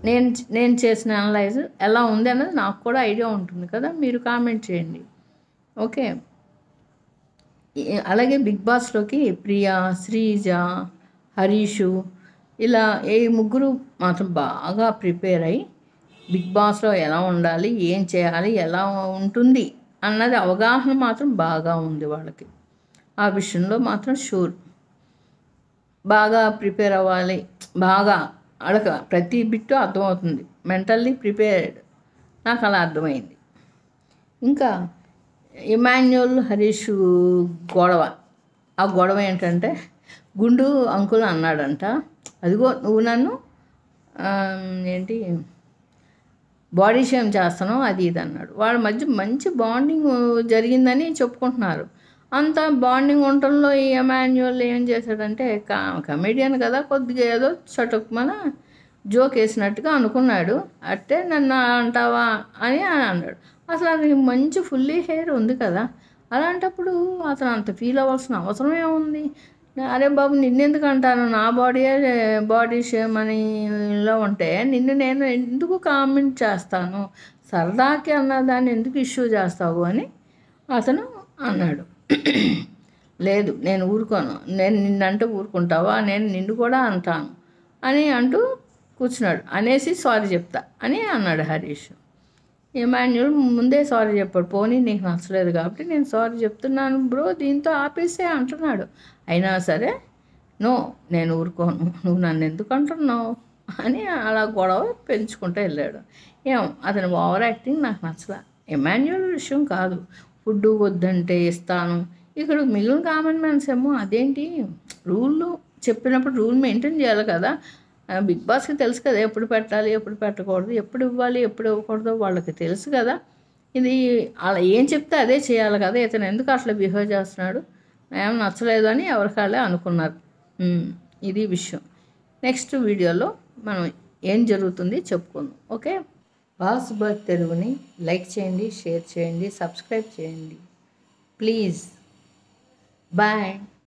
నేను నేను చేసిన అనలైజ్ ఎలా ఉంది అన్నది నాకు కూడా ఐడియా ఉంటుంది కదా, మీరు కామెంట్ చేయండి. ఓకే. అలాగే బిగ్ బాస్లోకి ప్రియా, శ్రీజ, హరీషు ఇలా ఈ ముగ్గురు మాత్రం బాగా ప్రిపేర్ అయ్యి బిగ్ బాస్లో ఎలా ఉండాలి, ఏం చేయాలి, ఎలా ఉంటుంది అన్నది అవగాహన మాత్రం బాగా ఉంది వాళ్ళకి. ఆ విషయంలో మాత్రం షూర్. బాగా ప్రిపేర్ అవ్వాలి, బాగా వాళ్ళకి ప్రతి బిట్టు అర్థమవుతుంది. మెంటల్లీ ప్రిపేర్డ్, నాకు అలా అర్థమైంది. ఇంకా ఇమాన్యుల్ హరీష్ గొడవ, ఆ గొడవ ఏంటంటే గుండు అంకుల్ అన్నాడంట, అదిగో నువ్వు నన్ను ఏంటి బాడీ షేమ్ చేస్తాను అది ఇది అన్నాడు. వాళ్ళ మధ్య మంచి బాండింగ్ జరిగిందని చెప్పుకుంటున్నారు. అంత బాండింగ్ ఉండటంలో ఈ ఎమాన్యుయల్ ఏం చేశాడంటే కమెడియన్ కదా, కొద్దిగా ఏదో చటుక్కుమన జోక్ వేసినట్టుగా అనుకున్నాడు. అట్టే నన్ను అంటావా అని అన్నాడు. అసలు అది మంచి ఫుల్లీ హెయిర్ ఉంది కదా, అలాంటప్పుడు అతను అంత ఫీల్ అవ్వాల్సిన అవసరం ఏముంది? అరే బాబు నిన్నెందుకు అంటాను, నా బాడీ షేమ్ అని ఇలా ఉంటే నిన్ను నేను ఎందుకు కామెంట్ చేస్తాను, సరదాకి అన్నదాన్ని ఎందుకు ఇష్యూ చేస్తావు అని అతను అన్నాడు. లేదు నేను ఊరుకోను, నేను నిన్నంటే ఊరుకుంటావా, నేను నిన్ను కూడా అంటాను అని అంటూ కూర్చున్నాడు. అనేసి సారీ చెప్తా అని అన్నాడు హరీష్. ఇమాన్యుల్ ముందే సారీ చెప్పాడు, పోనీ నీకు నచ్చలేదు కాబట్టి నేను సారీ చెప్తున్నాను బ్రో, దీంతో ఆపేసే అంటున్నాడు. అయినా సరే నో నేను ఊరుకోను, నువ్వు నన్ను ఎందుకు అంటున్నావు అని అలా గొడవ పెంచుకుంటూ వెళ్ళాడు. అతని ఓవర్ యాక్టింగ్ నాకు నచ్చలా. ఇమాన్యుల్ విషయం కాదు, ఫుడ్ వద్దంటే ఇస్తాను, ఇక్కడ మిగిలిన కామన్ మ్యాన్స్ ఏమో అదేంటి రూల్ చెప్పినప్పుడు రూల్ మెయింటైన్ చేయాలి కదా. బిగ్ బాస్కి తెలుసు కదా ఎప్పుడు పెట్టాలి, ఎప్పుడు పెట్టకూడదు, ఎప్పుడు ఇవ్వాలి, ఎప్పుడు ఇవ్వకూడదు వాళ్ళకి తెలుసు కదా. ఇది అలా ఏం చెప్తే అదే చేయాలి కదా, ఇతను ఎందుకు అట్లా బిహేవ్ చేస్తున్నాడు, ఏం నచ్చలేదు అని ఎవరికాళ్ళే అనుకున్నారు. ఇది విషయం. నెక్స్ట్ వీడియోలో మనం ఏం జరుగుతుంది చెప్పుకుందాం. ఓకే. బాస్ బర్త్ తెలుగుని లైక్ చేయండి, షేర్ చేయండి, సబ్స్క్రైబ్ చేయండి ప్లీజ్. బాయ్.